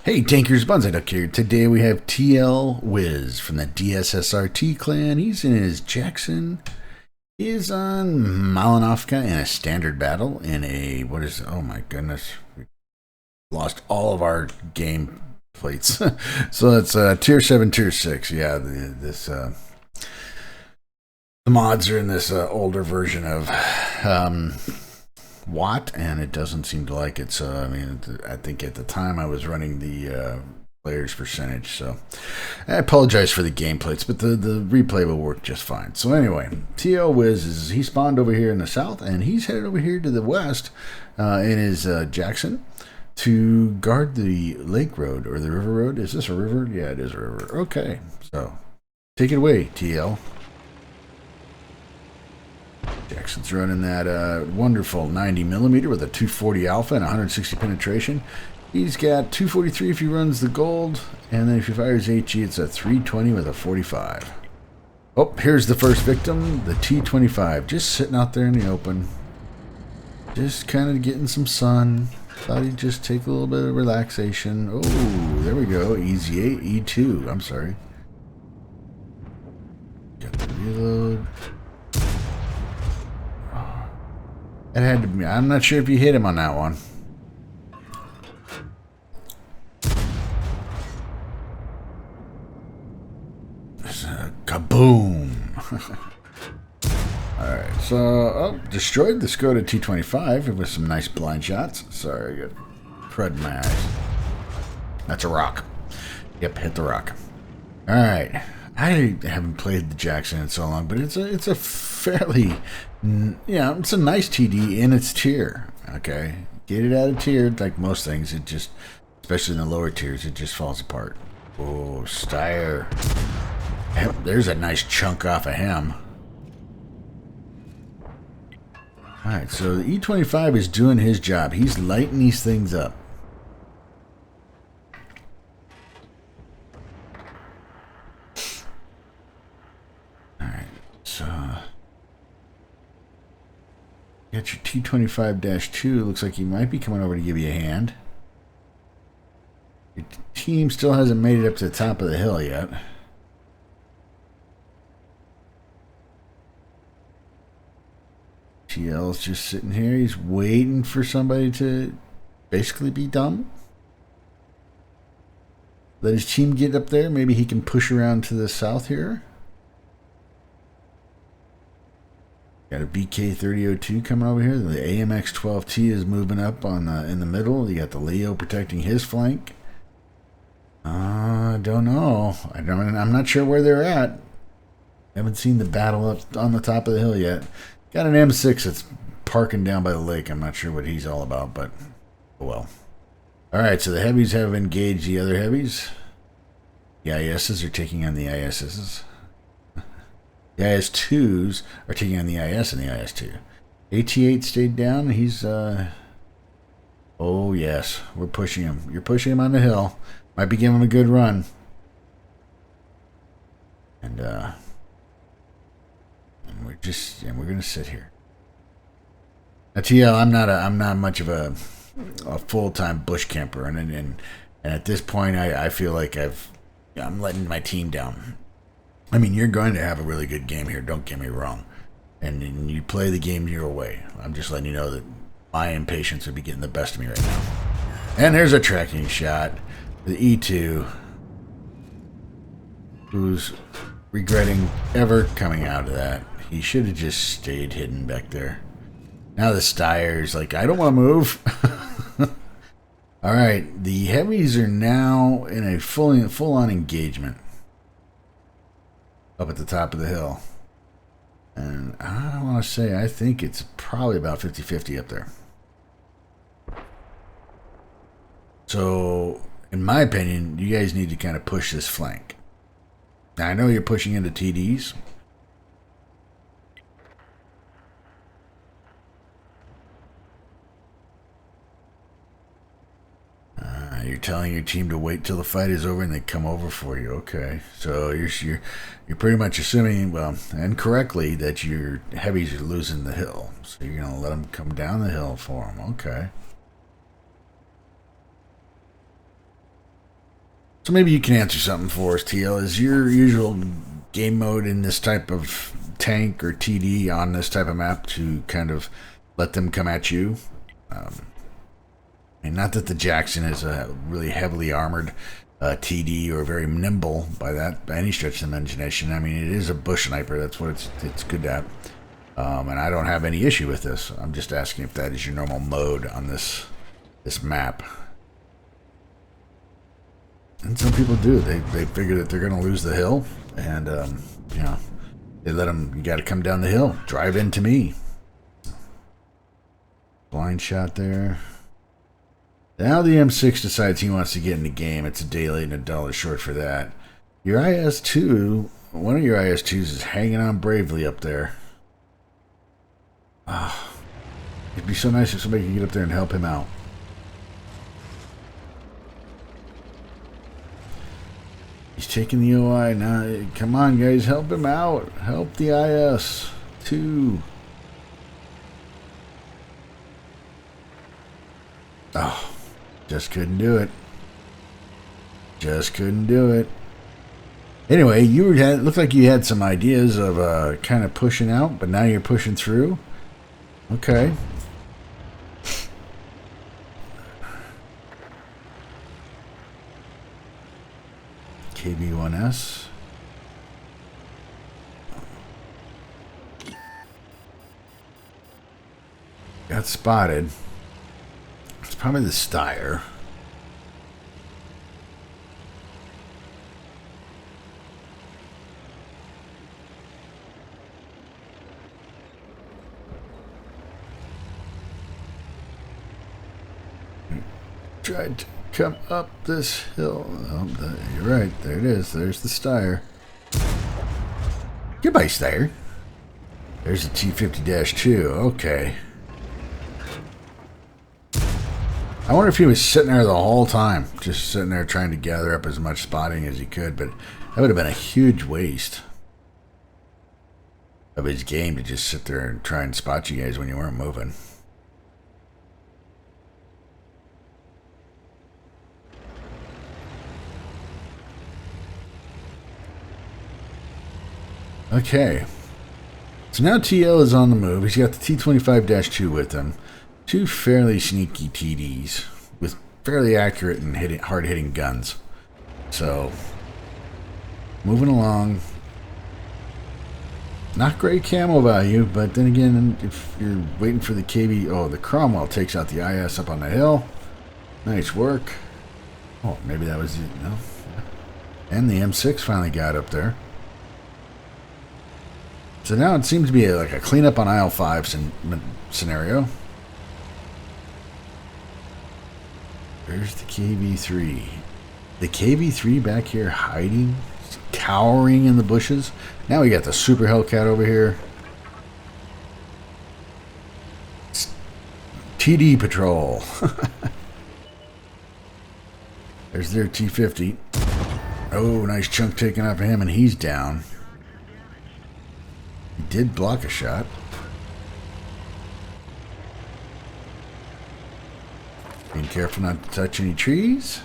Hey Tankers, Bonsai Duck here. Today we have TLWiz from the DSSRT clan. He's in his Jackson. He is on Malinovka in a standard battle in a, oh my goodness. We lost all of our game plates. So it's tier 7, tier 6. Yeah, the mods are in this older version of Watt, and it doesn't seem to like it. So I mean, I think at the time I was running the players percentage, so I apologize for the game plates, but the replay will work just fine. So anyway, TLWiz he spawned over here in the south, and he's headed over here to the west in his Jackson to guard the lake road or the river road. Is this a river? Yeah, it is a river. Okay, so take it away, TL. Jackson's running that wonderful 90mm with a 240 alpha and 160 penetration. He's got 243 if he runs the gold, and then if he fires HE, it's a 320 with a 45. Oh, here's the first victim, the T25, just sitting out there in the open, just kind of getting some sun. Thought he'd just take a little bit of relaxation. Oh, there we go, easy 8, E2, I'm sorry. Got the reload. It had to be. I'm not sure if you hit him on that one. Kaboom! Alright, so destroyed the Skoda T25 with some nice blind shots. Sorry, I got crud in my eyes. That's a rock. Yep, hit the rock. Alright. I haven't played the Jackson in so long, but it's a fairly, yeah, it's a nice TD in its tier. Okay, get it out of tier like most things. It just, especially in the lower tiers, it just falls apart. Oh, Steyr. There's a nice chunk off of him. All right, so the E25 is doing his job. He's lighting these things up. Got your T25-2. Looks like he might be coming over to give you a hand. Your team still hasn't made it up to the top of the hill yet. TL's just sitting here. He's waiting for somebody to basically be dumb. Let his team get up there. Maybe he can push around to the south here. Got a BK3002 coming over here. The AMX12T is moving up on in the middle. You got the Leo protecting his flank. I don't know. I'm not sure where they're at. Haven't seen the battle up on the top of the hill yet. Got an M6 that's parking down by the lake. I'm not sure what he's all about, but oh well. All right, so the heavies have engaged the other heavies. The ISs are taking on the ISs. The IS-2s are taking on the IS and the IS-2. AT-8 stayed down. He's, oh, yes. We're pushing him. You're pushing him on the hill. Might be giving him a good run. And we're going to sit here. Now, TL, I'm not much of a full-time bush camper. And at this point, I feel like I'm letting my team down. I mean, you're going to have a really good game here, don't get me wrong. And you play the game your way. I'm just letting you know that my impatience would be getting the best of me right now. And there's a tracking shot. The E2, who's regretting ever coming out of that. He should have just stayed hidden back there. Now the Steyr's like, I don't want to move. All right, the heavies are now in a full-on engagement up at the top of the hill. And I want to say, I think it's probably about 50-50 up there. So, in my opinion, you guys need to kind of push this flank. Now, I know you're pushing into TDs. You're telling your team to wait till the fight is over and they come over for you. Okay, so you're pretty much assuming, well, and correctly, that your heavies are losing the hill. So you're gonna let them come down the hill for them. Okay. So maybe you can answer something for us, TL. Is your usual game mode in this type of tank or TD on this type of map to kind of let them come at you? And not that the Jackson is a really heavily armored TD or very nimble by any stretch of the imagination. I mean, it is a bush sniper. That's what it's good at. And I don't have any issue with this. I'm just asking if that is your normal mode on this map. And some people do. They figure that they're going to lose the hill, and you know, they let them. You got to come down the hill. Drive into me. Blind shot there. Now the M6 decides he wants to get in the game. It's a day late and $1 short for that. Your IS-2, one of your IS-2s is hanging on bravely up there. Oh, it'd be so nice if somebody could get up there and help him out. He's taking the OI now. Come on, guys, help him out. Help the IS-2. Oh, just couldn't do it. Just couldn't do it. Anyway, it looked like you had some ideas of kind of pushing out, but now you're pushing through. Okay. KB1S. Got spotted. It's probably the Steyr. Tried to come up this hill. Oh, you're right. There it is. There's the Steyr. Goodbye, Steyr. There's the T50-2. Okay. I wonder if he was sitting there the whole time, just sitting there trying to gather up as much spotting as he could, but that would have been a huge waste of his game to just sit there and try and spot you guys when you weren't moving. Okay. So now TL is on the move. He's got the T25-2 with him. Two fairly sneaky TDs with fairly accurate and hard-hitting guns. So, moving along. Not great camo value, but then again, if you're waiting for the KB... Oh, the Cromwell takes out the IS up on the hill. Nice work. Oh, maybe that was... No. And the M6 finally got up there. So now it seems to be like a cleanup on aisle 5 scenario. There's the KV-3. The KV-3 back here hiding, cowering in the bushes. Now we got the Super Hellcat over here. It's TD Patrol. There's their T-50. Oh, nice chunk taken off of him, and he's down. He did block a shot. Being careful not to touch any trees.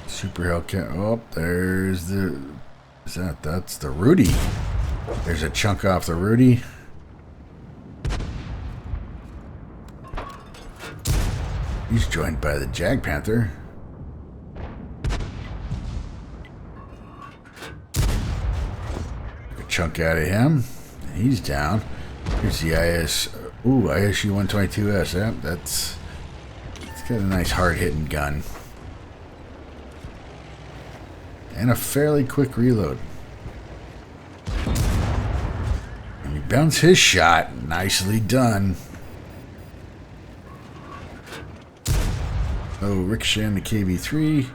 Super Hellcat. Oh, there's the... That's the Rudy. There's a chunk off the Rudy. He's joined by the Jag Panther. A chunk out of him. He's down. Here's the IS. Ooh, ISU 122S. Yeah, it's got a nice hard-hitting gun. And a fairly quick reload. And he bounced his shot. Nicely done. Oh, Ricochet on the KV-3.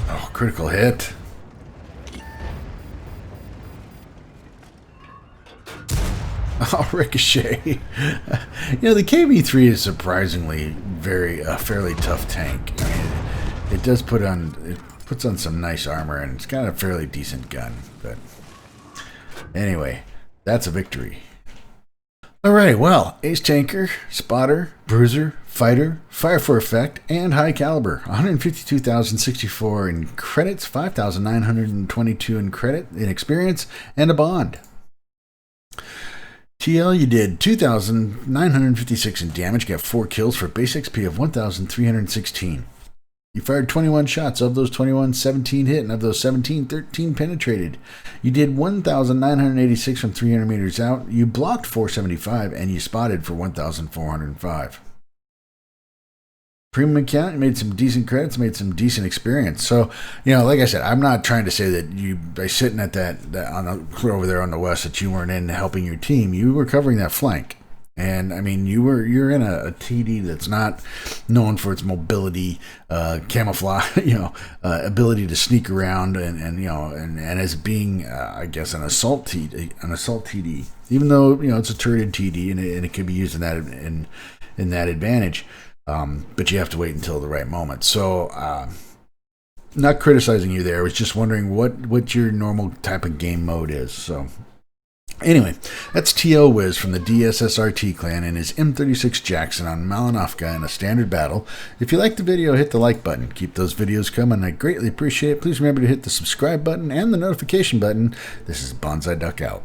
Oh, critical hit. Oh, Ricochet. You know, the KV-3 is surprisingly fairly tough tank. I mean, it does puts on some nice armor, and it's got a fairly decent gun. But anyway, that's a victory. All right, well, Ace Tanker, Spotter, Bruiser, Fighter, Fire for Effect, and High Caliber. 152,064 in credits, 5,922 in credit in experience, and a bond. TL, you did 2,956 in damage, got 4 kills for a base XP of 1,316. You fired 21 shots. Of those 21, 17 hit, and of those 17, 13 penetrated. You did 1,986 from 300 meters out. You blocked 475, and you spotted for 1,405. Premium account, you made some decent credits, made some decent experience. So, like I said, I'm not trying to say that you, by sitting at that over there on the west, that you weren't in helping your team. You were covering that flank. And I mean, you're in a TD that's not known for its mobility, camouflage, ability to sneak around, and as being, I guess, an assault TD. Even though it's a turreted TD, and it can be used in that advantage, but you have to wait until the right moment. So, not criticizing you there. I was just wondering what your normal type of game mode is. So. Anyway, that's TLWiz from the DSSRT clan and his M36 Jackson on Malinovka in a standard battle. If you liked the video, hit the like button. Keep those videos coming. I greatly appreciate it. Please remember to hit the subscribe button and the notification button. This is Bonsai Duck out.